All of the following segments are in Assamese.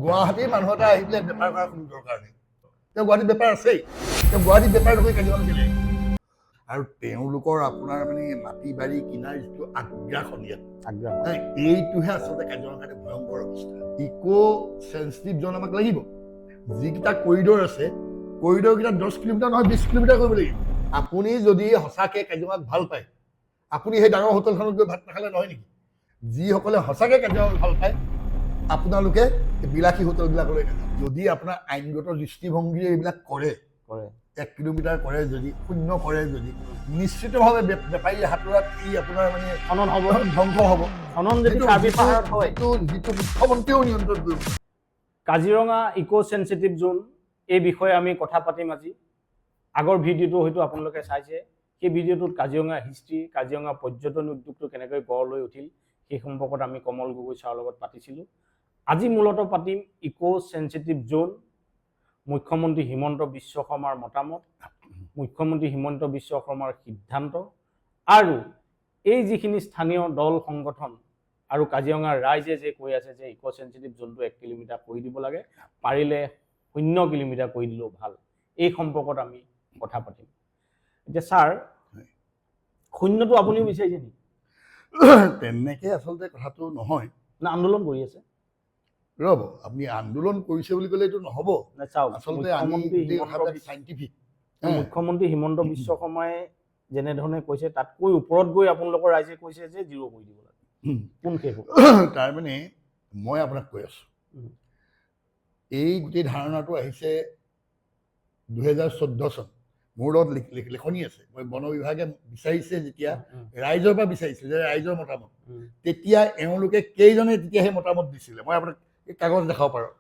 গুৱাহাটীৰ মানুহ এটা আহি পেলাই বেপাৰ কৰা কোনো দৰকাৰ নেই। তেওঁ গুৱাহাটীত বেপাৰ আছেই, তেওঁ গুৱাহাটীত বেপাৰ নকৰি কাজিৰঙাত কেলে আৰু তেওঁলোকৰ আপোনাৰ মানে মাটি বাৰী কিনাৰ যিটো আগ্ৰাসন ইয়াত এইটোহে আচলতে কাজিৰঙাৰ কাৰণে ভয়ংকৰ অৱস্থা। ইকো চেঞ্চিটিভ জন আমাক লাগিব। যিকেইটা কৰিডৰ আছে কৰিডৰকেইটা 10 কিলোমিটাৰ নহয় 20 কিলোমিটাৰ কৰিব লাগিব। আপুনি যদি সঁচাকৈ কাজিৰঙাক ভাল পায় আপুনি সেই ডাঙৰ হোটেলখনত গৈ ভাত নাখালে নহয় নেকি? যিসকলে সঁচাকৈ কাজিৰঙাক ভাল পায় আপোনালোকে বিলাসী হোটেলবিলাকলৈ নাযায়। যদি আপোনাৰ আইনগত দৃষ্টিভংগীৰে এইবিলাক কৰে 1 কিলোমিটাৰ কৰে যদি শূন্য কৰে যদি নিশ্চিতভাৱে বেপাৰীৰ হাতোৰাত ই আপোনাৰ মানে খনন হ'ব, ধ্বংস হ'ব। যিটো মুখ্যমন্ত্ৰীয়েও নিয়ন্ত্ৰণ কৰিব। কাজিৰঙা ইকো চেঞ্চিটিভ জোন এই বিষয়ে আমি কথা পাতিম আজি। আগৰ ভিডিঅ'টো হয়তো আপোনালোকে চাইছে। সেই ভিডিঅ'টোত কাজিৰঙা হিষ্ট্ৰী, কাজিৰঙা পৰ্যটন উদ্যোগটো কেনেকৈ গঢ় লৈ উঠিল সেই সম্পৰ্কত আমি কমল গগৈ ছাৰৰ লগত পাতিছিলোঁ। আজি মূলতঃ পাতিম ইকো চেঞ্চিটিভ জোন, মুখ্যমন্ত্ৰী হিমন্ত বিশ্ব শৰ্মাৰ মতামত, মুখ্যমন্ত্ৰী হিমন্ত বিশ্ব শৰ্মাৰ সিদ্ধান্ত আৰু এই যিখিনি স্থানীয় দল সংগঠন আৰু কাজিৰঙাৰ ৰাইজে যে কৈ আছে যে ইকো চেঞ্চিটিভ জোনটো 1 কিলোমিটাৰ কৰি দিব লাগে, পাৰিলে 0 কিলোমিটাৰ কৰি দিলেও ভাল, এই সম্পৰ্কত আমি কথা পাতিম। এতিয়া ছাৰ, 0টো আপুনিও বিচাৰিছে নেকি? তেনেকৈ আচলতে কথাটো নহয়। না আন্দোলন কৰি আছে? ৰ'ব, আপুনি আন্দোলন কৰিছে বুলি ক'লে এইটো নহ'ব। আচলতে চাইণ্টিফিক। মুখ্যমন্ত্ৰী হিমন্ত বিশ্ব শৰ্মাই যেনেধৰণে কৈছে তাতকৈ ওপৰত গৈ আপোনালোকৰ ৰাইজে কৈছে যে 0 কৰি দিব লাগে। কোন শেষ হ'ব? তাৰমানে মই আপোনাক কৈ আছোঁ, এই গোটেই ধাৰণাটো আহিছে 2014 চন। মোৰ লগত লিখনি আছে। মই বন বিভাগে বিচাৰিছে যেতিয়া ৰাইজৰ পৰা বিচাৰিছিল যে ৰাইজৰ মতামত, তেতিয়া এওঁলোকে কেইজনে তেতিয়া সেই মতামত দিছিলে। মই আপোনাক এই কাগজ দেখাব পাৰোঁ।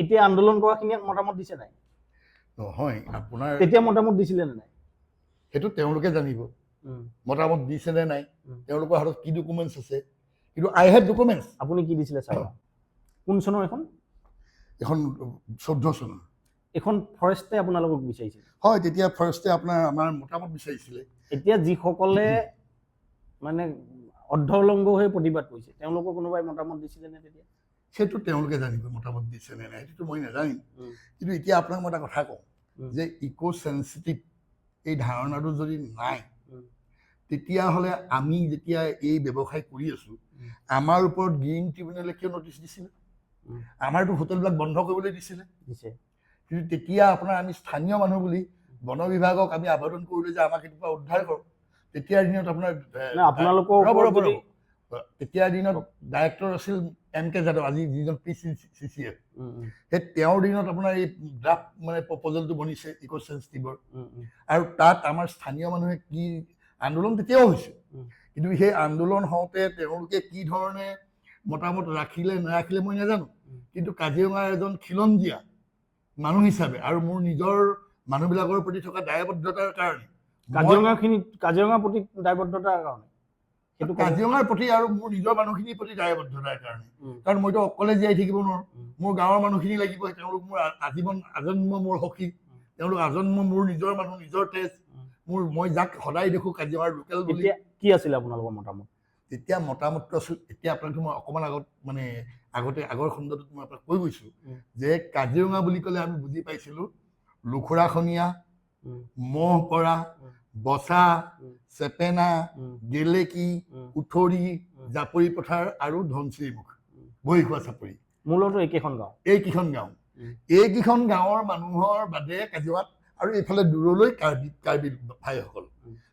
এতিয়া আন্দোলন কৰাখিনিয়ে মতামত দিছে নাই? নহয়, আপোনাৰ তেতিয়া মতামত দিছিলে নে নাই সেইটো তেওঁলোকে জানিব। মতামত দিছে নে নাই, তেওঁলোকৰ হাতত কি ডকুমেণ্টছ আছে। কিন্তু আই হেভ ডকুমেণ্টছ। আপুনি কি দিছিলে ছাৰ? কোন চনৰ এখন? এখন 14 চনৰ। এখন ফৰেষ্টে আপোনালোকক বিচাৰিছিল? হয়, তেতিয়া ফৰেষ্টে আমাৰ মতামত বিচাৰিছিলে। এতিয়া যিসকলে মানে অৰ্ধলংঘ হৈ প্ৰতিবাদ কৰিছে তেওঁলোকৰ কোনোবাই মতামত দিছিলে নে তেতিয়া? সেইটো তেওঁলোকে জানিব মতামত দিছে নে নাই, সেইটোতো মই নাজানিম। কিন্তু এতিয়া আপোনাক মই এটা কথা কওঁ যে ইকো চেঞ্চিটিভ এই ধাৰণাটো যদি নাই, তেতিয়াহ'লে আমি যেতিয়া এই ব্যৱসায় কৰি আছোঁ আমাৰ ওপৰত গ্ৰীণ ট্ৰিবিউনেলে কিয় নটিচ দিছিলে? আমাৰতো হোটেলবিলাক বন্ধ কৰিবলৈ দিছিলে। কিন্তু তেতিয়া আপোনাৰ আমি স্থানীয় মানুহ বুলি বন বিভাগক আমি আবেদন কৰিলোঁ যে আমাক এইটোৰ পৰা উদ্ধাৰ কৰক। তেতিয়াৰ দিনত আপোনাৰ তেতিয়াৰ দিনত ডাইৰেক্টৰ আছিল MK যাদৱ, আজি যিজন PCCF। সেই তেওঁৰ দিনত আপোনাৰ এই ড্ৰাফ্ট মানে প্ৰপ'জেলটো বনিছে ইকো চেঞ্চিটিভৰ। আৰু তাত আমাৰ স্থানীয় মানুহে কি আন্দোলন তেতিয়াও হৈছে, কিন্তু সেই আন্দোলন হওঁতে তেওঁলোকে কি ধৰণে মতামত ৰাখিলে নাৰাখিলে মই নাজানো। কিন্তু কাজিৰঙাৰ এজন খিলঞ্জীয়া মানুহ হিচাপে আৰু মোৰ নিজৰ মানুহবিলাকৰ প্ৰতি থকা দায়বদ্ধতাৰ কাৰণে, কাজিৰঙাৰ প্ৰতি দায়বদ্ধতাৰ কাৰণে, কাজিৰঙাৰ প্ৰতি আৰু মোৰ নিজৰ মানুহখিনিৰ প্ৰতি দায়বদ্ধতাৰ কাৰণে, কাৰণ মইতো অকলে জীয়াই থাকিব নোৱাৰোঁ। মোৰ গাঁৱৰ মানুহখিনি লাগিব। তেওঁলোক মোৰ আজন্ম মোৰ সখী, তেওঁলোক আজন্ম মোৰ নিজৰ মানুহ, নিজৰ তেজ। মই যাক সদায় দেখোঁ কাজিৰঙাৰ লোকেল বুলি। কি আছিলে আপোনালোকৰ মতামত? তেতিয়া মতামতটো আছিল, এতিয়া আপোনাক মই অকণমান আগৰ খণ্ডটোত মই আপোনাক কৈ গৈছোঁ যে কাজিৰঙা বুলি ক'লে আমি বুজি পাইছিলোঁ লুখুৰাখনীয়া, মহ পৰা, বচা, চেপেনা, গেলেকী, উঠৰি, জাপৰি পথাৰ আৰু ধনচিৰিমুখ, বহিখোৱা চাপৰি। মূলতঃ এইকেইখন গাঁও। এইকেইখন গাঁৱৰ মানুহৰ বাদে কাজিৰঙাত আৰু এইফালে দূৰলৈ কাৰ্বি ভাইসকল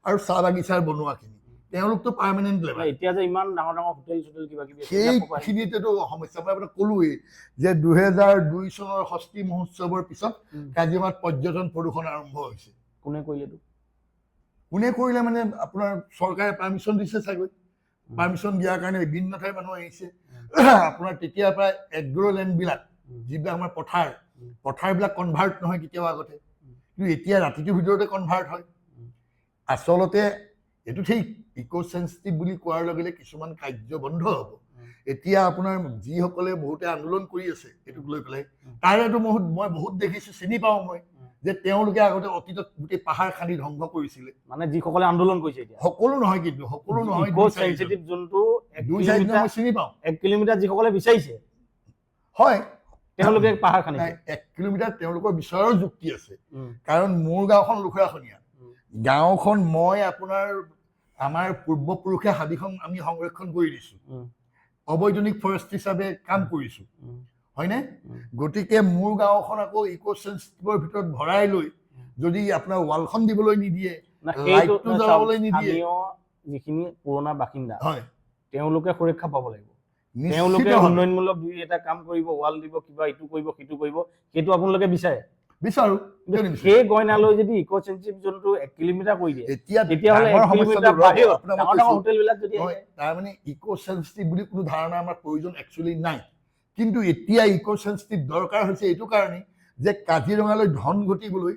আৰু চাহ বাগিচাৰ বনোৱাখিনি, তেওঁলোকতো পাৰ্মানেণ্ট লেবাৰ। এতিয়া যে ইমান ডাঙৰ ডাঙৰ হোটেল চোটেল কিবা কিবি সেইখিনিতেতো সমস্যা। মই আপোনাক ক'লোৱেই যে 2002 চনৰ ষষ্ঠী মহোৎসৱৰ পিছত কাজিৰঙাত পৰ্যটন প্ৰদূষণ আৰম্ভ হৈছে। কোনে কৰিলেতো? কোনে কৰিলে মানে আপোনাৰ চৰকাৰে পাৰ্মিশ্যন দিছে চাগৈ। পাৰ্মিশ্যন দিয়াৰ কাৰণে বিভিন্ন ঠাইৰ মানুহ আহিছে। আপোনাৰ তেতিয়াৰ পৰা এগ্ৰ'লেণ্ডবিলাক যিবিলাক আমাৰ পথাৰবিলাক কনভাৰ্ট নহয় কেতিয়াও আগতে, কিন্তু এতিয়া ৰাতিটোৰ ভিতৰতে কনভাৰ্ট হয়। আচলতে এইটো ঠিক ইকো চেঞ্চিটিভ বুলি কোৱাৰ লগে লগে কিছুমান কাৰ্য বন্ধ হ'ব। এতিয়া আপোনাৰ যিসকলে বহুতে আন্দোলন কৰি আছে এইটোক লৈ পেলাই, তাৰেতো মই বহুত দেখিছোঁ, চিনি পাওঁ মই, যে তেওঁলোকে আগতে অতীতত গোটেই পাহাৰ খান্দি ধ্বংস কৰিছিলে। মানে যিসকলে আন্দোলন কৰিছে এতিয়া সকলো নহয়, কিন্তু সকলো নহয়। ইকো চেঞ্চিটিভ যোনটো 2-4 মই চিনি পাওঁ। 1 কিলোমিটাৰ যিসকলে বিচাৰিছে হয় তেওঁলোকে পাহাৰ খান্দিছে। নাই 1 কিলোমিটাৰ তেওঁলোকৰ বিচাৰৰ যুক্তি আছে কাৰণ মোৰ গাঁওখন লুখুৰাখনীয়া গাঁওখন মই আপোনাৰ আমাৰ পূৰ্বপুৰুষে হাবিখন আমি সংৰক্ষণ কৰি দিছো অবৈতনিক ফৰেষ্ট হিচাপে কাম কৰিছো হয়নে গতিকে মোৰ গাঁওখন আকৌ ইকো সেন্সিটিভৰ ভিতৰত ভৰাই লৈ যদি আপোনাৰ ৱালখন দিবলৈ নিদিয়ে লাইটটো জ্বলাবলৈ নিদিয়ে যিখিনি পুৰণা বাসিন্দা হয় তেওঁলোকে সুৰক্ষা পাব লাগিব তেওঁলোকে নিশ্চিতভাৱে উন্নয়নমূলক দুই এটা কাম কৰিব ৱাল দিব কিবা ইটো কৰিব সিটো কৰিব সেইটো আপোনালোকে বিচাৰে বিচাৰো সেই গইনালৈ যদি ইকো সেন্সিটিভ জোনটো 1 কিলোমিটাৰ কৰি দিয়ে এতিয়া তেতিয়াহ'লে 1 কিলোমিটাৰ বাহিৰত ডাঙৰ ডাঙৰ হোটেলবিলাক যদি আহে তাৰ মানে ইকো সেন্সিটিভ বুলি কোনো ধাৰণা আমাৰ প্ৰয়োজন একচুৱেলি নাই কিন্তু এতিয়া ইকো সেন্সিটিভ দৰকাৰ হৈছে এইটো কাৰণে যে কাজিৰঙালৈ ধন ঘটিবলৈ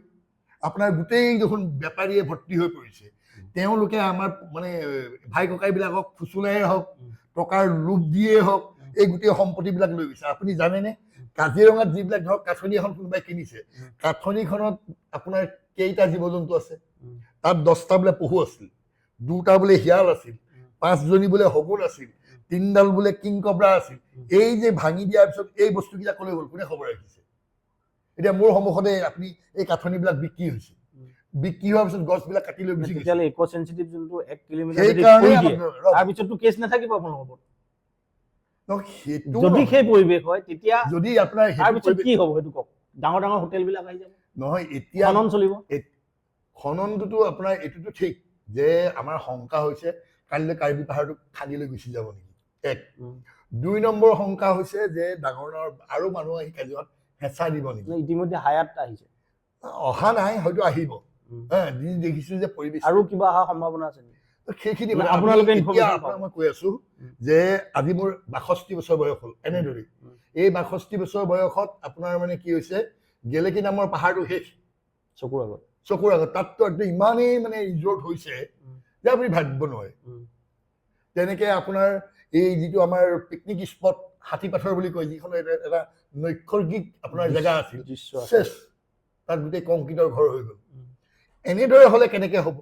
আপোনাৰ গোটেই দেখোন বেপাৰীয়ে ভৰ্তি হৈ পৰিছে তেওঁলোকে আমাৰ মানে ভাই ককাইবিলাকক ফুচুলাই হওক টকাৰ লোভ দিয়ে হওক এই গোটেই সম্পত্তিবিলাক লৈ গৈছে আপুনি জানেনে কাজিৰঙাত যিবিলাক ধৰক কাঠনি এখন কোনোবাই কিনিছে কাঠনিখনত আপোনাৰ কেইটা জীৱ জন্তু আছে তাত 10টা বোলে পহু আছিল 2টা বোলে শিয়াল আছিল 5জনী বোলে শগুন আছিল 3ডাল বোলে কিং কবৰা আছিল এই যে ভাঙি দিয়াৰ পিছত এই বস্তুকেইটা ক'লৈ গ'ল কোনে খবৰ ৰাখিছে এতিয়া মোৰ সন্মুখতে আপুনি এই কাঠনিবিলাক বিক্ৰী হৈছে বিক্ৰী হোৱাৰ পিছত গছবিলাক কাটি লৈ গুচি গৈছে তেতিয়ালে ইকো সেন্সিটিভ যোনটো 1 কিলোমিটাৰ যদি কৰি দিয়ে তাৰ পিছতটো কেছ নাথাকিব আপোনালোকৰ ওপৰত যদি সেই পৰিৱেশ হয় তেতিয়া যদি আপোনাৰ তাৰ পিছত কি হ'ব সেইটো কওক ডাঙৰ ডাঙৰ হোটেলবিলাক আহি যাব নহয় এতিয়া খনন চলিব খননটোতো আপোনাৰ এইটোতো ঠিক যে আমাৰ শংকা হৈছে কালিলৈ কাৰ্বি পাহাৰটো খান্দি লৈ গুচি যাব নেকি 1 2 নম্বৰ শংকা হৈছে যে ডাঙৰ ডাঙৰ আৰু মানুহ আহি কাজিৰঙাত হেঁচা দিব নেকি ইতিমধ্যে হায়াত আহিছে অহা নাই হয়তো আহিব দেখিছো যে পৰিৱেশ আৰু কিবা অহা সম্ভাৱনা আছে সেইখিনি আপোনালোকে মই কৈ আছো যে আজি মোৰ 62 বছৰ বয়স হ'ল এনেদৰে এই 62 বছৰ বয়সত আপোনাৰ মানে কি হৈছে গেলেকী নামৰ পাহাৰটো শেষ চকুৰ আগত তাততো একদম ইমানেই মানে ৰিজৰ্ট হৈছে যে আপুনি ভাবিব নোৱাৰে তেনেকে আপোনাৰ এই যিটো আমাৰ পিকনিক স্পট হাতীপাথৰ বুলি কয় যিখন এটা নৈসৰ্গিক আপোনাৰ জেগা আছিল শেষ তাত গোটেই কংক্ৰিটৰ ঘৰ হৈ গ'ল এনেদৰে হ'লে কেনেকে হ'ব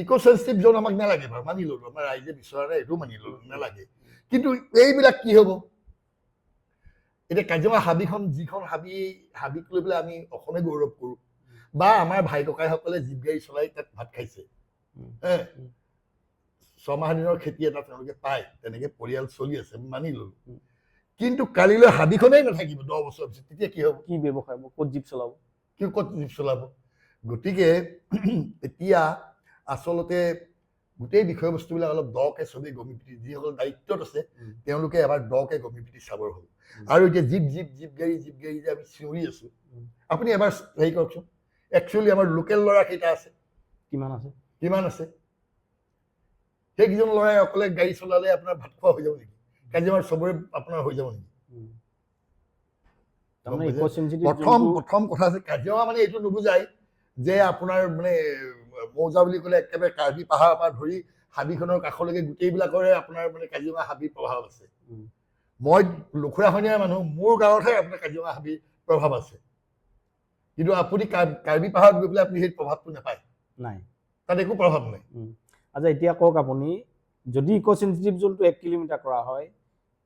ইকো সেন্সিটিভ জোন আমাক নালাগে বাৰু মানি ল'লো আমাৰ ৰাইজে বিচৰা নাই এইটো মানি ল'লো নালাগে কিন্তু এইবিলাক কি হ'ব এতিয়া কাজিৰঙা হাবিখন যিখন হাবিক লৈ পেলাই আমি অসমে গৌৰৱ কৰোঁ বা আমাৰ ভাই ককাইসকলে জীপ গাড়ী চলাই তাত ভাত খাইছে 6 মাহ দিনৰ খেতি এটা তেওঁলোকে পায় তেনেকে পৰিয়াল চলি আছে মানি ল'লো কিন্তু কালিলৈ হাবিখনেই নাথাকিব 10 বছৰ পিছত তেতিয়া কি হ'ব কি ব্যৱসায় ক'ত জীপ চলাব গতিকে এতিয়া আচলতে গোটেই বিষয়বস্তুবিলাক অলপ দকে চবেই গমি পিটি যিসকল দায়িত্বত আছে তেওঁলোকে এবাৰ দকে গমি পিটি চাবৰ হ'ল আৰু এতিয়া জীপ গাড়ী যে আমি চিঞৰি আছো আপুনি এবাৰ হেৰি কৰকচোন একচুৱেলি আমাৰ লোকেল ল'ৰা কেইটা আছে কিমান আছে সেইকেইজন ল'ৰাই অকলে গাড়ী চলালে আপোনাৰ ভাত খোৱা হৈ যাব নেকি কাজিৰঙাৰ চবৰে আপোনাৰ হৈ যাব নেকি প্ৰথম কথা আছে কাজিৰঙা মানে এইটো নুবুজায় যে আপোনাৰ মানে মৌজা বুলি ক'লে একেবাৰে কাৰ্বি পাহাৰৰ পৰা ধৰি হাবিখনৰ কাষলৈকে গোটেইবিলাকৰে আপোনাৰ মানে কাজিৰঙা হাবিৰ প্ৰভাৱ আছে মই লুখুৰাখনীয়াৰ মানুহ মোৰ গাঁৱতহে আপোনাৰ কাজিৰঙা হাবিৰ প্ৰভাৱ আছে কিন্তু আপুনি কাৰ্বি পাহাৰত গৈ পেলাই আপুনি সেই প্ৰভাৱটো নাপায় নাই তাত একো প্ৰভাৱ নাই আচ্ছা এতিয়া কওক আপুনি যদি ইকো সেন্সিটিভ জোনটো 1 কিলোমিটাৰ কৰা হয়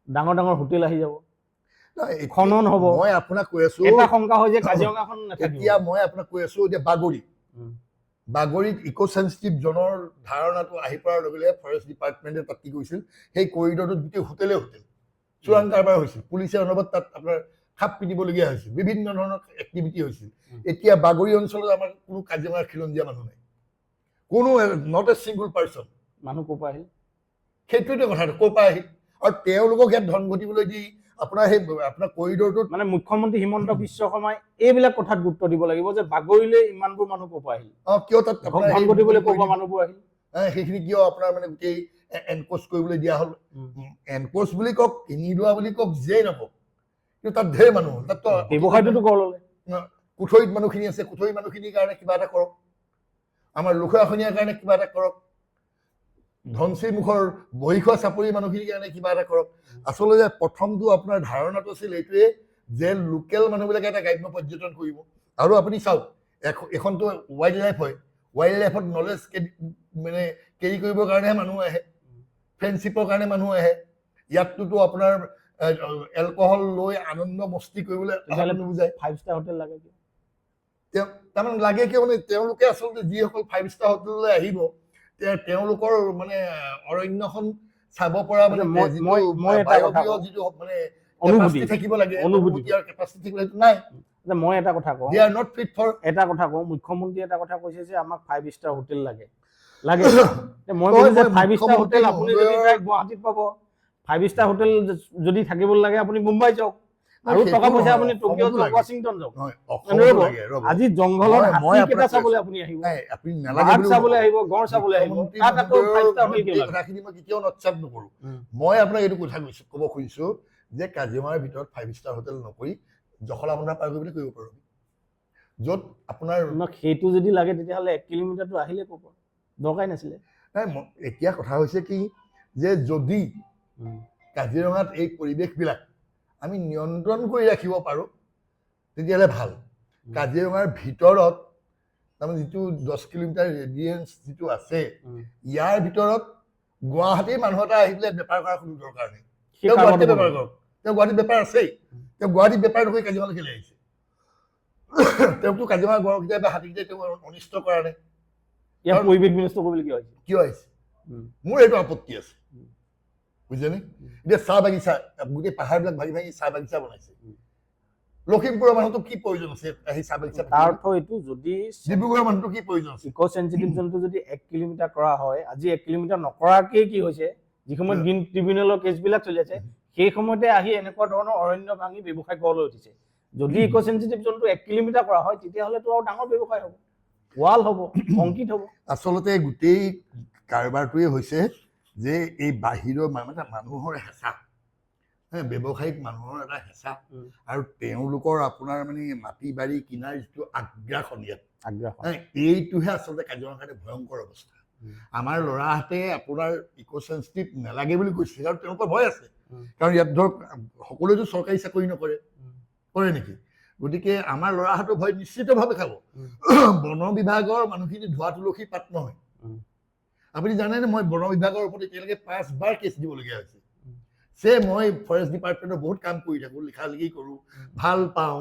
ডাঙৰ ডাঙৰ হোটেল আহি যাব খনন হ'ব মই আপোনাক কৈ আছো এটা শংকা হয় যে কাজিৰঙাখন নাথাকিব এতিয়া মই আপোনাক কৈ আছো যে বাগৰিত ইকো সেন্সিটিভ জোনৰ ধাৰণাটো আহি পৰাৰ লগে লগে ফৰেষ্ট ডিপাৰ্টমেণ্টে তাত কি কৰিছিল সেই কৰিডৰটোত গোটেই হোটেল চোৰাং কাৰবাৰ হৈছিল পুলিচে অনবৰত তাত আপোনাৰ খাপ পিটিবলগীয়া হৈছিল বিভিন্ন ধৰণৰ এক্টিভিটি হৈছিল এতিয়া বাগৰি অঞ্চলত আমাৰ কোনো কাজিৰঙাৰ খিলঞ্জীয়া মানুহ নাই কোনো নট এ ছিংগল পাৰ্চন মানুহ ক'ৰ পৰা আহিল সেইটোৱেতো কথাটো ক'ৰ পৰা আহিল আৰু তেওঁলোকক ইয়াত ধন ঘটিবলৈ দি আপোনাৰ সেই আপোনাৰ কৰিডৰটোত মানে মুখ্যমন্ত্ৰী হিমন্ত বিশ্ব শৰ্মাই এইবিলাক কথাত গুৰুত্ব দিব লাগিব যে বাগৰিলৈ ইমানবোৰ মানুহ ক'ৰ পৰা আহিল কিয় তাত ধন ঘটিবলৈ ক'ৰ পৰা মানুহবোৰ আহিল সেইখিনি কিয় আপোনাৰ মানে গোটেই এনকোচ কৰিবলৈ দিয়া হ'ল এনকোচ বুলি কওক কিনি লোৱা বুলি কওক যিয়েই নকওক কিন্তু তাত ঢেৰ মানুহ হ'ল তাত ব্যৱসায়টোতো গঢ় ল'লে কুঠৰিত মানুহখিনি আছে কুঠৰি মানুহখিনিৰ কাৰণে কিবা এটা কৰক আমাৰ লুখুৰাখনীয়াৰ কাৰণে কিবা এটা কৰক ধনশী মুখৰ বহি খোৱা চাপৰি মানুহখিনিৰ কাৰণে কিবা এটা কৰক আচলতে প্ৰথমটো আপোনাৰ ধাৰণাটো আছিল এইটোৱে যে লোকেল মানুহবিলাকে এটা গ্ৰাম্য পৰ্যটন কৰিব আৰু আপুনি চাওক এখনতো ৱাইল্ড লাইফ হয় ৱাইল্ড লাইফত নলেজ মানে কেৰি কৰিবৰ কাৰণেহে মানুহ আহে ফ্ৰেণ্ডশ্বিপৰ কাৰণে মানুহ আহে ইয়াতটোতো আপোনাৰ এলকহল লৈ আনন্দ মস্তি কৰিবলৈ নুবুজায় 5 ষ্টাৰ হোটেল লাগে কি তাৰমানে লাগে কিয় মানে তেওঁলোকে আচলতে যিসকল 5 ষ্টাৰ হোটেললৈ আহিব তেওঁলোকৰ মানে অৰণ্যখন চাব পৰা মানে যিটো মানে অনুভূতি থাকিব লাগে অনুভূতি আৰু কেপাচিটি থাকিব লাগে নাই মই এটা কথা কওঁ দে আৰ নট ফিট ফৰ এটা কথা কওঁ মুখ্যমন্ত্ৰী এটা কথা কৈছে যে আমাক 5 ষ্টাৰ হোটেল লাগে মই কৈছো যে 5 ষ্টাৰ হোটেল আপুনি যদি গুৱাহাটীত পাব 5 ষ্টাৰ হোটেল যদি থাকিবলৈ লাগে আপুনি মুম্বাই যাওক আৰু টকা পইচা আপুনি টকিঅ যাওক ৱাশ্বিংটন যাওক আজি জংঘলৰ হাতী কেইটা চাবলৈ আপুনি আহিব আপুনি নালাগে বুলি চাবলৈ আহিব গড় চাবলৈ আহিব তাত আকৌ 5 ষ্টাৰ হোটেল কিয় লাগে কথাখিনি মই কেতিয়াও নটচাপ নকৰো মই আপোনাক এইটো কথা কৈছো ক'ব খুজিছো যে কাজিৰঙাৰ ভিতৰত 5 ষ্টাৰ হোটেল নকৰি জখলাবন্ধা পাৰ কৰিবলৈ কৰিব পাৰো য'ত আপোনাৰ সেইটো যদি লাগে তেতিয়াহ'লে 1 কিলোমিটাৰটো আহিলে ক'ব দৰকাই নাছিলে নাই এতিয়া কথা হৈছে কি যে যদি কাজিৰঙাত এই পৰিৱেশবিলাক আমি নিয়ন্ত্ৰণ কৰি ৰাখিব পাৰোঁ তেতিয়াহ'লে ভাল কাজিৰঙাৰ ভিতৰত তাৰমানে যিটো 10 কিলোমিটাৰ ৰেডিয়েঞ্চ যিটো আছে ইয়াৰ ভিতৰত গুৱাহাটীৰ মানুহ এটা আহি পেলাই বেপাৰ কৰাৰ কোনো দৰকাৰ নাই তেওঁ গুৱাহাটীত বেপাৰ কৰক তেওঁ গুৱাহাটীত বেপাৰ আছেই তেওঁ গুৱাহাটীত বেপাৰ নকৰি কাজিৰঙালৈ কেলৈ আহিছে তেওঁকতো কাজিৰঙা গড়কেইটাই বা হাতীকেইটাই তেওঁ অনিষ্ট কৰা নাই ইয়াৰ পৰিৱেশ বিনষ্ট কৰিবলৈ কিয় আহিছে মোৰ এইটো আপত্তি আছে বুজিছেনে এতিয়া চাহ বাগিচা গোটেই পাহাৰবিলাক ভাঙি ভাঙি চাহ বাগিচা বনাইছে লখিমপুৰৰ মানুহটো কি প্ৰয়োজন আছে সেই চাহ বাগিচা তাৰ অৰ্থ এইটো যদি ডিব্ৰুগড়ৰ মানুহটো কি প্ৰয়োজন আছে ইক' চেঞ্চিটিভ জোনটো যদি 1 কিলোমিটাৰ কৰা হয় আজি 1 কিলোমিটাৰ নকৰাকেই কি হৈছে যি সময়ত গ্ৰীণ ট্ৰিবিউনেলৰ কেছবিলাক চলি আছে সেই সময়তে আহি এনেকুৱা ধৰণৰ অৰণ্য ভাঙি ব্যৱসায় গঢ়লৈ উঠিছে যদি ইক' চেঞ্চিটিভ জোনটো 1 কিলোমিটাৰ কৰা হয় তেতিয়াহ'লেতো আৰু ডাঙৰ ব্যৱসায় হ'ব ৱাল হ'ব অংকিত হ'ব আচলতে গোটেই কাৰবাৰটোৱে হৈছে যে এই বাহিৰৰ মানুহৰ হেঁচা ব্যৱসায়িক মানুহৰ এটা হেঁচা আৰু তেওঁলোকৰ আপোনাৰ মানে মাটি বাৰী কিনাৰ যিটো আগ্ৰাসন ইয়াত এইটোহে আচলতে কাজিৰঙাৰ কাৰণে ভয়ংকৰ অৱস্থা আমাৰ ল'ৰাহঁতে আপোনাৰ ইক' চেঞ্চিটিভ নালাগে বুলি কৈছে আৰু তেওঁলোকৰ ভয় আছে কাৰণ ইয়াত ধৰক সকলোৱেতো চৰকাৰী চাকৰি নকৰে কৰে নেকি গতিকে আমাৰ ল'ৰাহঁতৰ ভয় নিশ্চিতভাৱে খাব বন বিভাগৰ মানুহখিনি ধোৱা তুলসী পাত নহয় আপুনি জানেনে মই বন বিভাগৰ ওপৰত এতিয়ালৈকে 5 বাৰ কেছ দিবলগীয়া হৈছে মই ফৰেষ্ট ডিপাৰ্টমেণ্টৰ বহুত কাম কৰি থাকোঁ লিখা লিখি কৰোঁ ভাল পাওঁ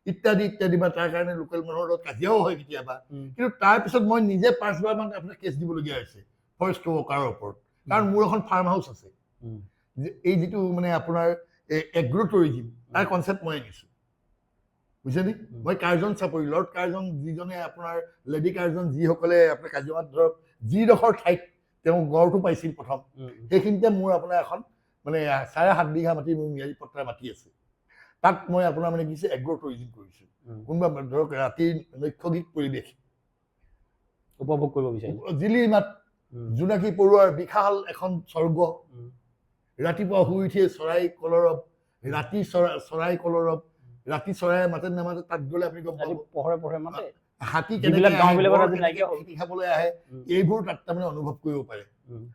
ইত্যাদি ইত্যাদি বা তাৰ কাৰণে লোকেল মানুহৰ লগত কাজিয়াও হয় কেতিয়াবা কিন্তু তাৰপিছত মই নিজে 5 বাৰ মান আপোনাৰ কেছ দিবলগীয়া হৈছে ফৰেষ্ট ৱৰ্কাৰৰ ওপৰত কাৰণ মোৰ এখন ফাৰ্ম হাউচ আছে এই যিটো মানে আপোনাৰ এগ্ৰ টুৰিজিম তাৰ কনচেপ্ট মই আনিছোঁ বুজিছেনে মই কাৰ্জন চাপৰি লৰ্ড কাৰ্জন যিজনে আপোনাৰ লেডি কাৰ্জন যিসকলে আপোনাৰ কাজিৰঙাত ধৰক যিডোখৰ ঠাইত তেওঁ গড়টো পাইছিল প্ৰথম সেইখিনিতে মোৰ আপোনাৰ এখন মানে 7.5 বিঘা মাটি মোৰ ম্যাদী পট্টাৰ মাটি আছে তাত মই আপোনাৰ মানে কি এগ্ৰ টুৰিজিম কৰিছোঁ কোনোবা ধৰক ৰাতিৰ নৈসৰ্গিক পৰিৱেশ উপভোগ কৰিব বিচাৰিছোঁ জিলিমাত জোনাকী পৰুৱাৰ বিশাল এখন স্বৰ্গ ৰাতিপুৱা শুই উঠিয়ে চৰাই কলৰৱ ৰাতি চৰাই কলৰৱ ৰাতি চৰাই মাতে নামাতে তাত গ'লে আপুনি গম পাব পহৰে পহৰে মাতে হাতী কেনেকৈ খাবলৈ আহে এইবোৰ তাত তাৰমানে অনুভৱ কৰিব পাৰে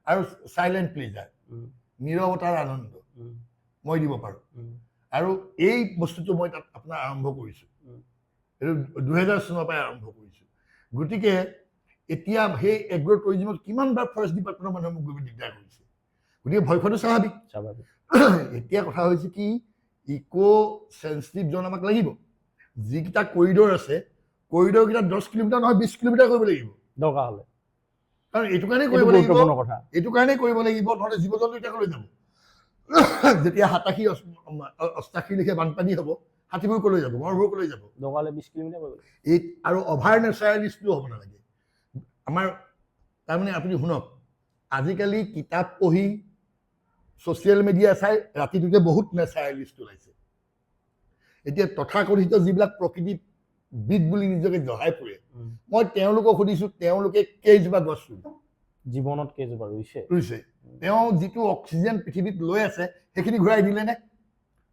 আৰু চাইলেণ্ট প্লেজাৰ নীৰৱতাৰ আনন্দ মই দিব পাৰোঁ আৰু এই বস্তুটো মই তাত আপোনাৰ আৰম্ভ কৰিছোঁ এইটো 2000 চনৰ পৰাই আৰম্ভ কৰিছোঁ গতিকে এতিয়া সেই এগ্ৰ টুৰিজিমত কিমানবাৰ ফৰেষ্ট ডিপাৰ্টমেণ্টৰ মানুহে মোক গৈ দিগদাৰ কৰিছে গতিকে ভয় খোৱাটো স্বাভাৱিক এতিয়া কথা হৈছে কি ইক' চেঞ্চিটিভ জন আমাক লাগিব যিকেইটা কৰিডৰ আছে কৰিডৰকেইটা 10 কিলোমিটাৰ নহয় 20 কিলোমিটাৰ কৰিব লাগিব দৰকাৰ হ'লে কাৰণ এইটো কাৰণেই কৰিব লাগিব নহ'লে জীৱ জন্তু এতিয়া লৈ যাব যেতিয়া 87-88 লিখে বানপানী হ'ব হাতীবোৰ কলৈ যাব গড়বোৰ কলৈ যাব দৰকাৰ হ'লে 20 কিলোমিটাৰ কৰিব এই আৰু অভাৰ নেচাৰেলিষ্টটো হ'ব নালাগে আমাৰ তাৰমানে আপুনি শুনক আজিকালি কিতাপ পঢ়ি ছ'চিয়েল মিডিয়া চাই ৰাতিটোতে বহুত নেচাৰেলিষ্ট ওলাইছে এতিয়া তথাকথিত যিবিলাক প্ৰকৃতিবিদ বুলি নিজকে জহাই ফুৰে মই তেওঁলোকক সুধিছোঁ তেওঁলোকে কেইজোপা গছ জীৱনত কেইজোপা ৰুইছে তেওঁ যিটো অক্সিজেন পৃথিৱীত লৈ আছে সেইখিনি ঘূৰাই দিলে নে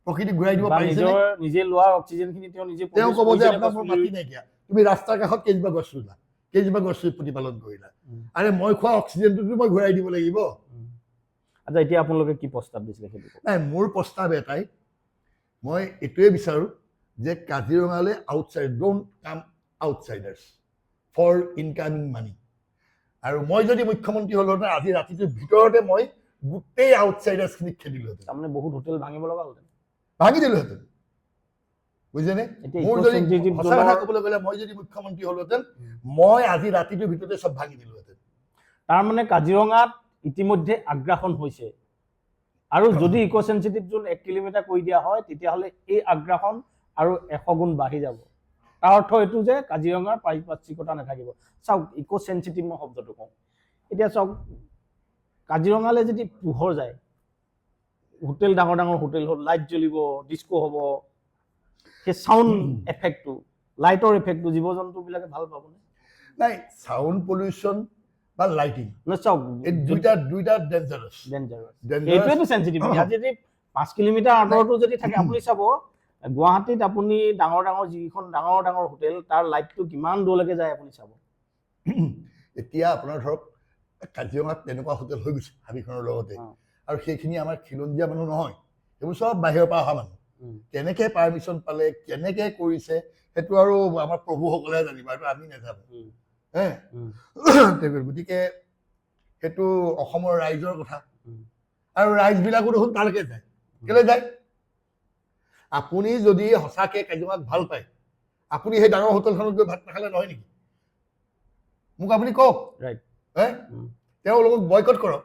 প্ৰকৃতি ঘূৰাই দিব পাৰিছে নিজে লোৱা অক্সিজেনখিনি তেওঁ ক'ব যে আপোনাৰ মোৰ মাটি নাইকিয়া তুমি ৰাস্তাৰ কাষত কেইজোপা গছ ৰুলা কেইজোপা গছ প্ৰতিপালন কৰিলা আৰে মই খোৱা অক্সিজেনটোতো মই ঘূৰাই দিব লাগিব আচ্ছা এতিয়া আপোনালোকে কি প্ৰস্তাৱ দিছিলে সেইটো নাই মোৰ প্ৰস্তাৱ এটাই মই এইটোৱে বিচাৰোঁ যে কাজিৰঙালৈ outside don't come আউটছাইডাৰ্ছ for incoming মানি আৰু মই যদি মুখ্যমন্ত্ৰী হ'লো আজি ৰাতিটোৰ ভিতৰতে মই গোটেই আউটচাইডাৰ্ছখিনিক খেদিলোহেঁতেন, তাৰমানে বহুত হোটেল ভাঙিব লগা হ'ল। ভাঙি দিলোহেঁতেন, বুজিছেনে? এতিয়া মোৰ যদি eco-sensitive সঁচা কথা জোনৰ- ক'বলৈ গ'লে মই যদি মুখ্যমন্ত্ৰী হ'লোহেঁতেন, মই আজি ৰাতিটোৰ ভিতৰতে চব ভাঙি দিলোহেঁতেন। তাৰমানে কাজিৰঙাত ইতিমধ্যে আগ্ৰাসন হৈছে, আৰু যদি ইক' চেঞ্চিটিভ জোন 1 কিলোমিটাৰ কৰি দিয়া হয় তেতিয়াহ'লে এই আগ্ৰাসন আৰু 100 গুণ বাঢ়ি যাব। তাৰ অৰ্থ এইটো যে কাজিৰঙাৰ পাৰিপাৰ্শ্বিকতা নাথাকিব। চাওক, ইক' চেঞ্চিটিভ মই শব্দটো কওঁ। এতিয়া চাওক, কাজিৰঙালৈ যদি পোহৰ যায়, হোটেল ডাঙৰ ডাঙৰ হোটেল হ'ল, লাইট জ্বলিব, ডিস্কো হ'ব, সেই চাউণ্ড এফেক্টটো, লাইটৰ এফেক্টটো জীৱ জন্তুবিলাকে ভাল পাবনে? নাই, চাউণ্ড পলিউশ্যন বা লাইটিং চাওক, এই দুইটা ডেঞ্জাৰাছ। এইটোৱেতো চেঞ্চিটিভ। ইয়াত যদি 5 কিলোমিটাৰ আঁতৰতো যদি থাকে, আপুনি চাব গুৱাহাটীত আপুনি ডাঙৰ ডাঙৰ যিখন ডাঙৰ ডাঙৰ হোটেল, তাৰ লাইটটো কিমান দূৰলৈকে যায় আপুনি চাব। এতিয়া আপোনাৰ ধৰক কাজিৰঙাত তেনেকুৱা হোটেল হৈ গৈছে হাবিখনৰ লগতে, আৰু সেইখিনি আমাৰ খিলঞ্জীয়া মানুহ নহয়, সেইবোৰ চব বাহিৰৰ পৰা অহা মানুহ। কেনেকে পাৰ্মিশ্যন পালে, কেনেকে কৰিছে, সেইটো আৰু আমাৰ প্ৰভুসকলে জানিব, আৰু আমি নাজানো। গতিকে সেইটো অসমৰ ৰাইজৰ কথা, আৰু ৰাইজবিলাকো দেখোন তালৈকে যায়। কেলৈ যায়? আপুনি যদি সঁচাকে কাজিৰঙাক ভাল পায়, আপুনি সেই ডাঙৰ হোটেলখনত গৈ ভাত নাখালে নহয় নেকি? মোক আপুনি কওক। তেওঁলোকক বয়কট কৰক।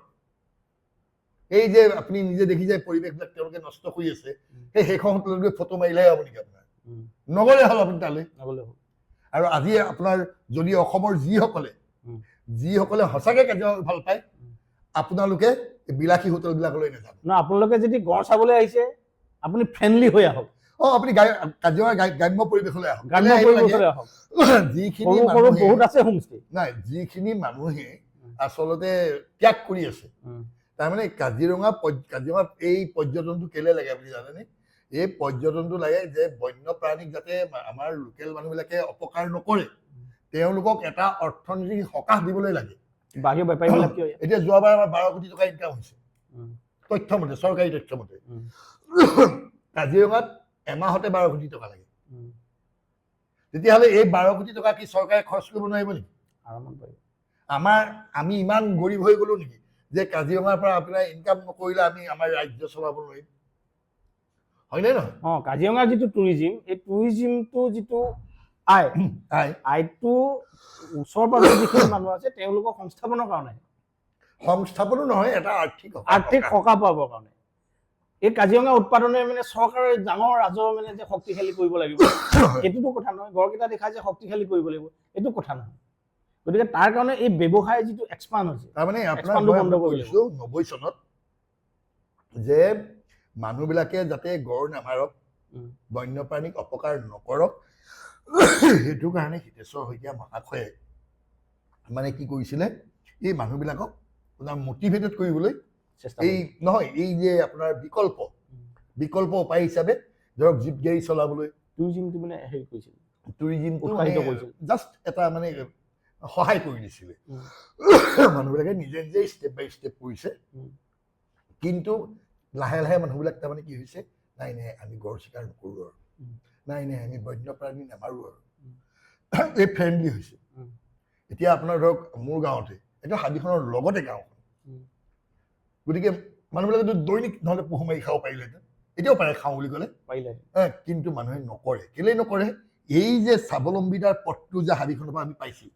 এই যে আপুনি নিজে দেখি যায় পৰিৱেশবিলাক তেওঁলোকে নষ্ট কৰি আছে, সেইখন হোটেলত গৈ ফটো মাৰিলেহে হ'ব নেকি আপোনাৰ? নগ'লে হ'ল আপুনি তালৈ। আৰু আজি আপোনাৰ যদি অসমৰ যিসকলে সঁচাকে কাজিৰঙাক ভাল পায়, আপোনালোকে বিলাসী হোটেলবিলাকলৈ নাযাব। আপোনালোকে যদি গড় চাবলৈ আহিছে, আপুনি ফ্ৰেণ্ডলি হৈ আহক। আপুনি কাজিৰঙা গ্ৰাম্য পৰিৱেশলৈ আহক। যিখিনি মানুহে আচলতে ত্যাগ কৰি আছে, তাৰমানে কাজিৰঙাত এই পৰ্যটনটো কেলে লাগে বুলি জানেনে? এই পৰ্যটনটো লাগে যে বন্যপ্ৰাণীক যাতে আমাৰ লোকেল মানুহবিলাকে অপকাৰ নকৰে, তেওঁলোকক এটা অৰ্থনৈতিক সকাহ দিবলৈ লাগে। বাহিৰৰ বেপাৰীবিলাক কিয়? এতিয়া যোৱাবাৰ আমাৰ 12 কোটি টকা ইনকাম হৈছে তথ্যমতে, চৰকাৰী তথ্যমতে। কাজিৰঙাত এমাহতে 12 কোটি টকা লাগে। তেতিয়াহ'লে এই 12 কোটি টকা কি চৰকাৰে খৰচ কৰিব নোৱাৰিব নেকি? আমি ইমান গৰীব হৈ গ'লো নেকি যে কাজিৰঙাৰ পৰা আপোনাৰ ইনকাম নকৰিলে আমি আমাৰ ৰাজ্য চলাব নোৱাৰিম? হয়নে নহয়? কাজিৰঙাৰ যিটো টুৰিজিম, এই টুৰিজিমটো যিটো আয়টো ওচৰ পাজৰ যিখিনি মানুহ আছে তেওঁলোকক সংস্থাপনৰ কাৰণে, সংস্থাপনো নহয়, এটা আৰ্থিক সকাহ পাবৰ কাৰণে। এই কাজিৰঙা উৎপাদনে মানে চৰকাৰৰ ডাঙৰ ৰাজহ মানে যে শক্তিশালী কৰিব লাগিব, সেইটোতো কথা নহয়। গড়কেইটা দেখাই যে শক্তিশালী কৰিব লাগিব, এইটো কথা নহয়। গতিকে তাৰ কাৰণে এই ব্যৱসায় যিটো এক্সপাণ্ড হৈছে, তাৰমানে আপোনাৰ 90 চনত যে মানুহবিলাকে যাতে গড় নামাৰক, বন্যপ্ৰাণীক অপকাৰ নকৰক, সেইটো কাৰণে হিতেশ্বৰ শইকীয়া মহাশয়ে মানে কি কৰিছিলে, এই মানুহবিলাকক মটিভেটেড কৰিবলৈ এই যে আপোনাৰ বিকল্প উপায় হিচাপে ধৰক জীপ গাড়ী চলাবলৈ টুৰিজিমটো মানে হেৰি কৰিছিল, টুৰিজিমটো জাষ্ট এটা মানে সহায় কৰি দিছিলে। মানুহবিলাকে নিজে নিজে ষ্টেপ বাই ষ্টেপ কৰিছে, কিন্তু লাহে লাহে মানুহবিলাক তাৰমানে কি হৈছে, নাই আমি গড় চিকাৰ নকৰোঁ আৰু, নাই আমি বন্যপ্ৰাণী নামাৰোঁ আৰু, এই ফ্ৰেণ্ডলি হৈছে। এতিয়া আপোনাৰ ধৰক মোৰ গাঁৱতে, এতিয়া হাবিখনৰ লগতে গাঁওখন, গতিকে মানুহবিলাকে দৈনিক নহ'লে পোহো মাৰি খাব পাৰিলেহেঁতেন, এতিয়াও পাৰে খাওঁ বুলি ক'লে পাৰিলে, কিন্তু মানুহে নকৰে। কেলেই নকৰে? এই যে স্বাৱলম্বিতাৰ পথটো যে হাবিখনৰ পৰা আমি পাইছোঁ,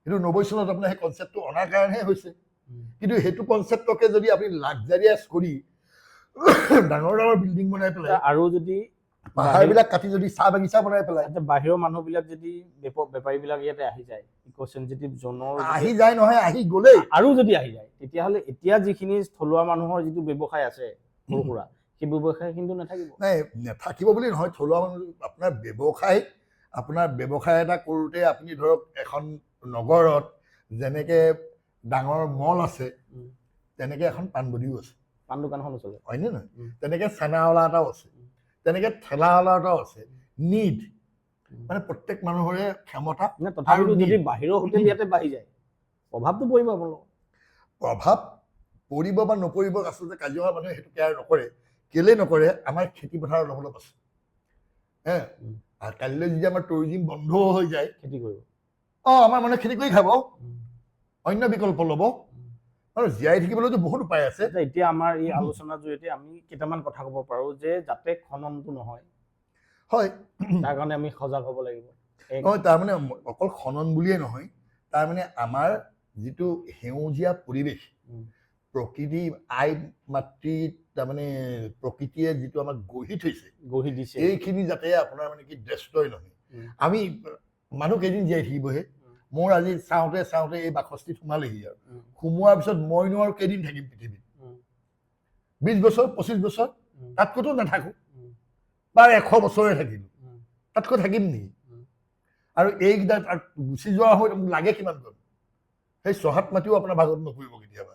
সেইটো 90 চনত আপোনাৰ সেই কনচেপ্টটো অনাৰ কাৰণেহে হৈছে। কিন্তু সেইটো কনচেপ্টকে যদি আপুনি লাক্সাৰিয়াছ কৰি ডাঙৰ ডাঙৰ বিল্ডিং বনাই পেলাই, আৰু যদি পাহাৰবিলাক কাটি যদি চাহ বাগিচা বনাই পেলাই, বাহিৰৰ মানুহবিলাক যদি বেপাৰীবিলাক ইয়াতে আহি যায়, ইক' চেঞ্চিটিভ জোনৰ আহি যায় নহয়, আহি গ'লেই, আৰু যদি আহি যায়, তেতিয়াহ'লে এতিয়া যিখিনি থলুৱা মানুহৰ যিটো ব্যৱসায় আছে সৰু সুৰা, সেই ব্যৱসায় কিন্তু নাথাকিব। নাথাকিব বুলি নহয়, থলুৱা মানুহ আপোনাৰ ব্যৱসায় এটা কৰোঁতে আপুনি ধৰক এখন নগৰত যেনেকে ডাঙৰ মল আছে, তেনেকে এখন পাণবদীও আছে, পাণ দোকানখনো চলে, হয়নে নহয়? তেনেকে চানাৱালা এটাও আছে, তেনেকে ঠেলাৱালা এটাও আছে। নিড মানে প্ৰত্যেক মানুহৰে ক্ষমতা, তথাপিও যদি বাহিৰৰ হোটেল ইয়াতে বাঢ়ি যায়, প্ৰভাৱটো পৰিব আপোনালোকৰ। প্ৰভাৱ পৰিব বা নপৰিব, আচলতে কাজিৰঙা মানুহে সেইটো কেয়াৰ নকৰে। কেলেই নকৰে? আমাৰ খেতি পথাৰৰ অলপ আছে, আৰু কালিলৈ যদি আমাৰ টুৰিজিম বন্ধ হৈ যায়, খেতি কৰিব, আমাৰ মানুহে খেতি কৰি খাব, অন্য বিকল্প ল'ব। আৰু জীয়াই থাকিবলৈতো বহুত উপায় আছে। এতিয়া আমাৰ এই আলোচনাৰ জৰিয়তে আমি কেইটামান কথা ক'ব পাৰোঁ যে যাতে খননটো নহয়, হয়, তাৰ কাৰণে আমি সজাগ হ'ব লাগিব। হয়, তাৰমানে অকল খনন বুলিয়ে নহয়, তাৰমানে আমাৰ যিটো সেউজীয়া পৰিৱেশ, প্ৰকৃতি আই মাতৃ, তাৰমানে প্ৰকৃতিয়ে যিটো আমাক গঢ়ি দিছে, এইখিনি যাতে আপোনাৰ মানে কি ডেষ্ট্ৰয় নহয়। আমি মানুহ কেইদিন জীয়াই থাকিবহে। মোৰ আজি চাওঁতে এই বাসস্থিত সোমালেহি আৰু সোমোৱাৰ পিছত মইনো আৰু কেইদিন থাকিম পৃথিৱীত? 20 বছৰ 25 বছৰ, তাতকৈতো নাথাকো, বা 100 বছৰে থাকিলো, তাতকৈ থাকিম নেকি? আৰু এইকেইটা গুচি যোৱা হৈ লাগে কিমান কম? সেই চহাত মাতিও আপোনাৰ ভাগত নপৰিব কেতিয়াবা,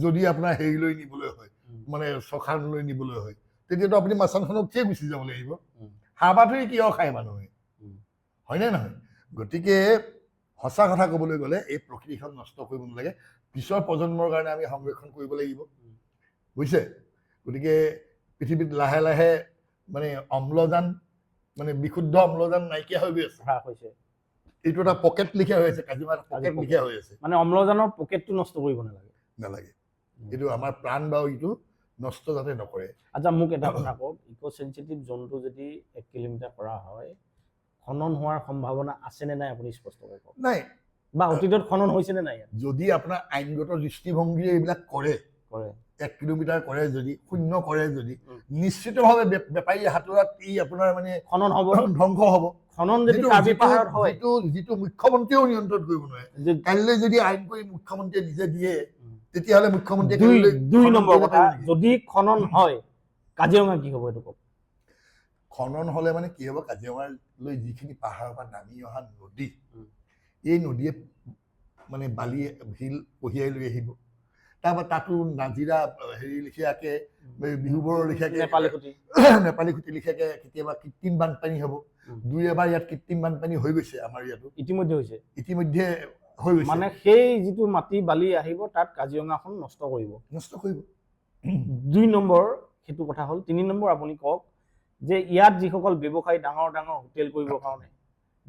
যদি আপোনাৰ হেৰিলৈ নিবলৈ হয়, মানে চখানলৈ নিবলৈ হয়, তেতিয়াতো আপুনি মাচানখনক কিয় গুচি যাব লাগিব? হাবাথুৰি কিয় খায় মানুহে, হয়নে নহয়? গতিকে সঁচা কথা ক'বলৈ গ'লে এই প্ৰকৃতিখন নষ্ট কৰিব নালাগে, পিছৰ প্ৰজন্মৰ কাৰণে আমি সংৰক্ষণ কৰিব লাগিব, বুজিছে? গতিকে পৃথিৱীত লাহে লাহে মানে অম্লজান, মানে বিশুদ্ধ অম্লজান নাইকিয়া হৈ গৈ আছে। এইটো এটা পকেট লিখা হৈ আছে, কাজিৰঙাত পকেট লিখা হৈ আছে। মানে অম্লজানৰ পকেটটো নষ্ট কৰিব নালাগে। এইটো আমাৰ প্ৰাণ বায়ুটো নষ্ট যাতে নকৰে। আচ্ছা, মোক এটা কথা কওক, ইক' চেনচিটিভ জোনটো যদি 1 কিলোমিটাৰ কৰা হয়, খনন হোৱাৰ সম্ভাৱনা আছেনে নাই আপুনি স্পষ্টকৈ কওক? নাই, বা অতীতত খনন হৈছেনে নাই? যদি আপোনাৰ আইনগত দৃষ্টিভংগীৰে এইবিলাক কৰে 1 কিলোমিটাৰ কৰে যদি, শূন্য কৰে যদি, নিশ্চিতভাৱে বেপাৰী হাতত ই আপোনাৰ মানে খনন হ'ব, ধ্বংস হ'ব। খনন যদি কাৰ্বি পাহাৰত হয়, যিটো মুখ্যমন্ত্ৰীয়েও নিয়ন্ত্ৰণ কৰিব নোৱাৰে, কাইলৈ যদি আইন কৰি মুখ্যমন্ত্ৰীয়ে নিজে দিয়ে, তেতিয়াহ'লে মুখ্যমন্ত্ৰীয়ে 2 নম্বৰ কথা, যদি খনন হয় কাজিৰঙা কি হ'ব এইটো কওক? খনন হ'লে মানে কি হ'ব, কাজিৰঙালৈ যিখিনি পাহাৰৰ পৰা নামি অহা নদী, এই নদীয়ে মানে বালি শিল কঢ়িয়াই লৈ আহিব। তাৰপৰা তাতো নাজিৰা হেৰি লিখিয়াকে, বিহুবোৰৰ লিখিয়াকে, নেপালী খুটি লিখিয়াকে কেতিয়াবা কৃত্ৰিম বানপানী হ'ব। 2 এবাৰ ইয়াত কৃত্ৰিম বানপানী হৈ গৈছে, আমাৰ ইয়াতো ইতিমধ্যে হৈ গৈছে। মানে সেই যিটো মাটি বালি আহিব তাত কাজিৰঙাখন নষ্ট কৰিব। 2 নম্বৰ সেইটো কথা হ'ল। 3 নম্বৰ আপুনি কওক যে ইয়াত যিসকল ব্যৱসায়ী ডাঙৰ ডাঙৰ হোটেল কৰিবৰ কাৰণে,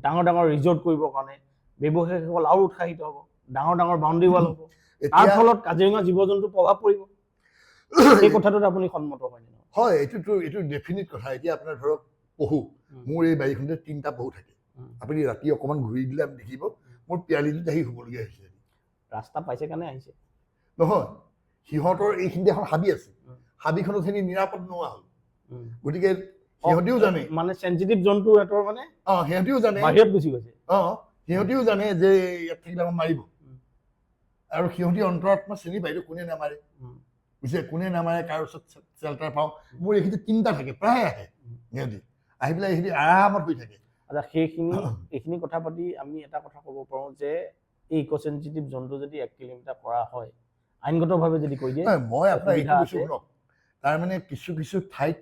ডাঙৰ ডাঙৰ ৰিজৰ্ট কৰিবৰ কাৰণে ব্যৱসায়ীসকল আৰু উৎসাহিত হ'ব, ডাঙৰ ডাঙৰ বাউণ্ডেৰী ৱাল হ'ব, তাৰ ফলত কাজিৰঙা জীৱ জন্তু প্ৰভাৱ পৰিব। এই কথাটোত আপুনি সন্মত হয়নে? হয়, এইটো ডেফিনিট কথা। এতিয়া আপোনাৰ ধৰক পহু, মোৰ এই বাৰীখনতে 3টা পহু থাকে। আপুনি ৰাতি অকণমান ঘূৰি দিলে আমি দেখিব মোৰ পিয়ালিটোত আহি শুবলগীয়া হৈছে। ৰাস্তা পাইছে কাৰণে আহিছে নহয়, সিহঁতৰ এইখিনিতে এখন হাবি আছে, হাবিখনত খিনি নিৰাপদ নোহোৱা হ'ল। গতিকে সিহঁতিও জানে, মানে চেনচিটিভ জন্তু এটাৰ মানে সিহঁতিও জানে বাহিৰত গুচি গৈছে। সিহঁতিও জানে যে ইয়াত থাকিলে আমাক মাৰিব, আৰু সিহঁতি অন্তৰাত্মা চিনি পাইতো কোনে নামাৰে, বুজিছে? কোনে নামাৰে, কাৰ ওচৰত চেল্টাৰ পাওঁ। মোৰ এইখিনি 3টা থাকে, প্ৰায় আহে সিহঁতি আহি পেলাই, সিহঁতি আৰামত হৈ থাকে। আচ্ছা, এইখিনি কথা পাতি আমি এটা কথা ক'ব পাৰোঁ যে এই ইক' চেনচিটিভ জন্তু যদি 1 কিলোমিটাৰ কৰা হয়, আইনগতভাৱে যদি কৈ দিয়ে, মই আপোনাৰ এইটো কৈছোঁ শুনক, তাৰমানে কিছু ঠাইত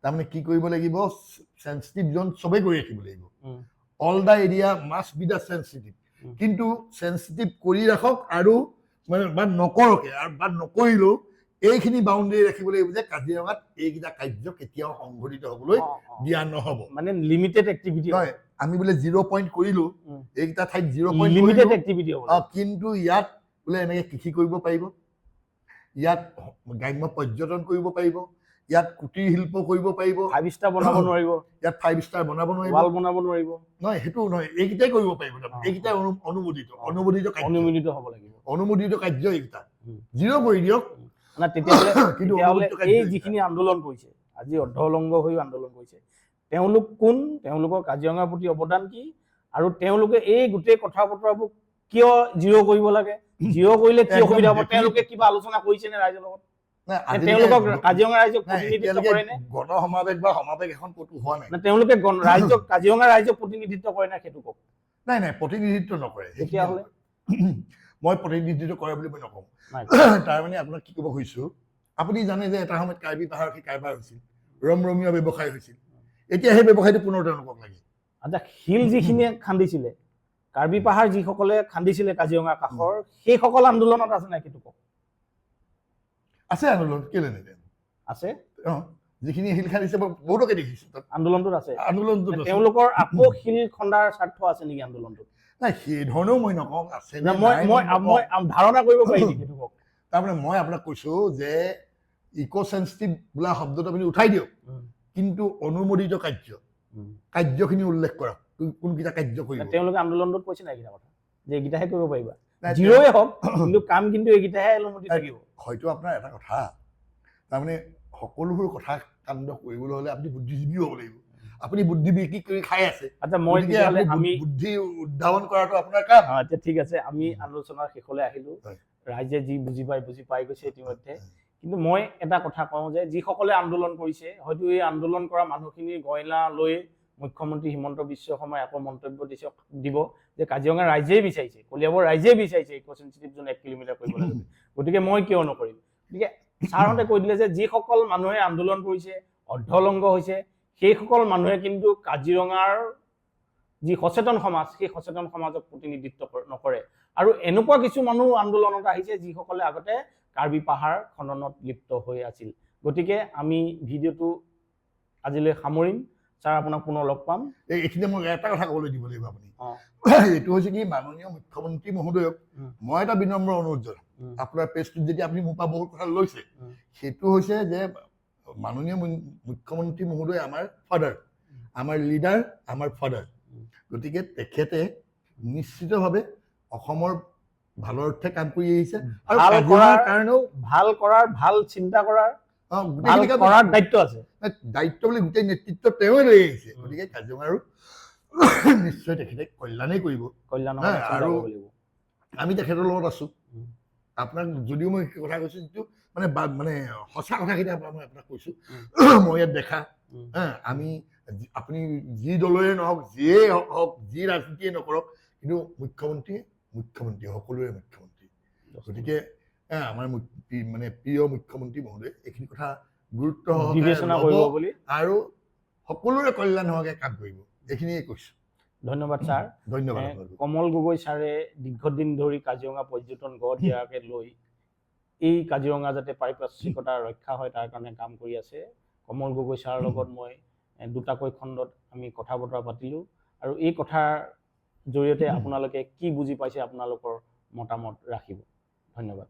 তাৰমানে কি কৰিব লাগিব, চেনচিটিভ জোন চবেই কৰি ৰাখিব লাগিব। All the area must B the sensitive, কিন্তু চেনচিটিভ কৰি ৰাখক, আৰু মানে বা নকৰকে, আৰু বা নকৰিলেও এইখিনি বাউণ্ডেৰী ৰাখিব লাগিব যে কাজিৰঙাত এইকেইটা কাৰ্য কেতিয়াও সংঘটিত হ'বলৈ দিয়া নহ'ব। মানে লিমিটেড এক্টিভিটি নহয়, আমি বোলে 0 পইণ্ট কৰিলোঁ, এইকেইটা ঠাইত 0 পইণ্ট লিমিটেড এক্টিভিটি হ'ব, কিন্তু ইয়াত বোলে এনেকৈ কৃষি কৰিব পাৰিব, ইয়াত গ্ৰাম্য পৰ্যটন কৰিব পাৰিব, ইয়াত কুটিৰ শিল্প কৰিব পাৰিব, 5 ষ্টাৰ বনাব নোৱাৰিব, ইয়াত 5 ষ্টাৰ বনাব নোৱাৰিব, ৱাল বনাব নোৱাৰিব। নহয়, সেইটো নহয়, এইকেইটাই কৰিব পাৰিব। এইকেইটাই অনুমোদিত হ'ব লাগিব, অনুমোদিত কাৰ্য এইকেইটা 0 কৰি দিয়ক। মানে তেতিয়াহ'লে এই যিখিনি আন্দোলন কৰিছে, আজি অৰ্ধলংঘ হৈ আন্দোলন কৰিছে, তেওঁলোক কোন, তেওঁলোকৰ কাজিৰঙাৰ প্ৰতি অৱদান কি, আৰু তেওঁলোকে এই গোটেই কথা বতৰাবোৰ কিয় 0 কৰিব লাগে, 0 কৰিলে কি অসুবিধা হ'ব, তেওঁলোকে কিবা আলোচনা কৰিছে নে ৰাইজৰ লগত? তেওঁলোকক কাজিৰঙা ৰাইজক প্ৰতিনিধিত্ব কৰে নে? গণসমাৱেশ বা সমাৱেশ এখন ক'তো হোৱা নাই। তেওঁলোকে কাজিৰঙা ৰাইজক প্ৰতিনিধিত্ব কৰে নে, সেইটো কওক। নাই, প্ৰতিনিধিত্ব নকৰে। তেতিয়াহ'লে মই প্ৰতিনিধিত্ব কৰে বুলি মই নকওঁ। তাৰমানে আপোনাক কি ক'ব খুজিছোঁ, আপুনি জানে যে এটা সময়ত কাৰ্বি পাহাৰত সেই কাৰবাৰ হৈছিল, ৰমৰমীয় ব্যৱসায় হৈছিল। এতিয়া সেই ব্যৱসায়টো পুনৰ তেওঁলোকক লাগে। আচ্ছা, শিল যিখিনিয়ে খান্দিছিলে, কাৰ্বি পাহাৰ যিসকলে খান্দিছিলে কাজিৰঙাৰ কাষৰ, সেইসকল আন্দোলনত আছে নাই, সেইটো কওক। আছে আন্দোলন, কেলে নাই আছে। যিখিনি শিল খান্দিছে বহুতকে দেখিছোঁ তাত আন্দোলনটোত আছে। তেওঁলোকৰ আকৌ শিল খন্দাৰ স্বাৰ্থ আছে নেকি আন্দোলনটোত? নাই, সেই ধৰণেও মই নকওঁ আছে। মই ধাৰণা কৰিব পাৰি নেকি, সেইটো কওক। তাৰমানে মই আপোনাক কৈছোঁ যে ইক' চেন্সিটিভ বোলা শব্দটো আপুনি উঠাই দিয়ক, কিন্তু অনুমোদিত কাৰ্যখিনি উল্লেখ কৰক, কোনকেইটা কাৰ্য কৰিব। তেওঁলোকে আন্দোলনটোত কৈছে নাই এইকেইটা কথা, যে এইকেইটাহে কৰিব পাৰিবা, জিৰ'য়ে হওক কিন্তু কাম কিন্তু এইকেইটাহে অনুমতি থাকিব। হয়তো আপোনাৰ এটা কথা, তাৰমানে সকলোবোৰ কথা কাণ্ড কৰিবলৈ হ'লে আপুনি বুদ্ধিজীৱী হ'ব লাগিব। আপুনি বুদ্ধি বিক্ৰী কৰি খাই আছে। আচ্ছা, মই তেতিয়াহ'লে আমি বুদ্ধি উদ্ভাৱন কৰাটো আপোনাৰ কাম। এতিয়া ঠিক আছে, আমি আলোচনাৰ শেষলৈ আহিলোঁ। ৰাইজে যি বুজি পাই গৈছে ইতিমধ্যে। কিন্তু মই এটা কথা কওঁ যে যিসকলে আন্দোলন কৰিছে, হয়তো এই আন্দোলন কৰা মানুহখিনিৰ গইনা লৈ মুখ্যমন্ত্ৰী হিমন্ত বিশ্ব শৰ্মাই আকৌ মন্তব্য দিব যে কাজিৰঙা ৰাইজেই বিচাৰিছে, কলিয়াবৰ ৰাইজেই বিচাৰিছে ইক' চেন্সিটিভ জোন 1 কিলোমিটাৰ কৰিব লাগে, গতিকে মই কিয় নকৰিম। গতিকে ছাৰহঁতে কৈ দিলে যে যিসকল মানুহে আন্দোলন কৰিছে, অৰ্ধলংঘ হৈছে, সেইসকল মানুহে কিন্তু কাজিৰঙাৰ যি সচেতন সমাজ, সেই সচেতন সমাজক প্ৰতিনিধিত্ব নকৰে। আৰু এনেকুৱা কিছু মানুহ আন্দোলনত আহিছে যিসকলে আগতে কাৰ্বি পাহাৰ খননত লিপ্ত হৈ আছিল। গতিকে আমি ভিডিঅ'টো আজিলৈ সামৰিম। ছাৰ, আপোনাক পুনৰ লগ পাম। এইখিনিতে মোক এটা কথা ক'বলৈ দিব লাগিব আপুনি। এইটো হৈছে কি, মাননীয় মুখ্যমন্ত্ৰী মহোদয়ক মই এটা বিনম্ৰ অনুৰোধ জনাম। আপোনাৰ পেজটোত যেতিয়া আপুনি মোৰ পৰা বহুত কথা লৈছে, সেইটো হৈছে যে মাননীয় মুখ্যমন্ত্ৰী মহোদয় আমাৰ ফাদাৰ, আমাৰ লিডাৰ, আমাৰ ফাদাৰ। গতিকে তেখেতে নিশ্চিতভাৱে অসমৰ ভালৰ অৰ্থে কাম কৰি আহিছে আৰু কাজিৰঙাৰ কাৰণেও ভাল কৰাৰ, ভাল চিন্তা কৰাৰ, দায়িত্ব আছে। দায়িত্ব বুলি গোটেই নেতৃত্ব তেওঁৱে লৈ আহিছে। গতিকে কাজিৰঙাৰো নিশ্চয় তেখেতে কল্যাণেই কৰিব। আৰু আমি তেখেতৰ লগত আছোঁ। আপোনাক যদিও মই কথা কৈছোঁ, যিটো মানে সঁচা কথাখিনি মই আপোনাক কৈছোঁ, মই ইয়াত দেখা আমি আপুনি যি দলৰে নহওক, যিয়েই হওক, যি ৰাজনীতিয়ে নকৰক, কিন্তু মুখ্যমন্ত্ৰী সকলোৰে মুখ্যমন্ত্ৰী। গতিকে আমাৰ মানে প্ৰিয় মুখ্যমন্ত্ৰী মহোদয় এইখিনি কথা গুৰুত্ব বিবেচনা কৰিব বুলি আৰু সকলোৰে কল্যাণ হোৱাকে কাম কৰিব, এইখিনিয়ে কৈছোঁ। ধন্যবাদ ছাৰ। ধন্যবাদ। কমল গগৈ ছাৰে দীৰ্ঘদিন ধৰি কাজিৰঙা পৰ্যটন গঢ় দিয়াকে লৈ এই কাজিৰঙা যাতে পাৰিপাৰ্শ্বিকতা ৰক্ষা হয় তাৰ কাৰণে কাম কৰি আছে। কমল গগৈ ছাৰৰ লগত মই দুটাকৈ খণ্ডত আমি কথা বতৰা পাতিলোঁ, আৰু এই কথাৰ জৰিয়তে আপোনালোকে কি বুজি পাইছে আপোনালোকৰ মতামত ৰাখিব। ধন্যবাদ।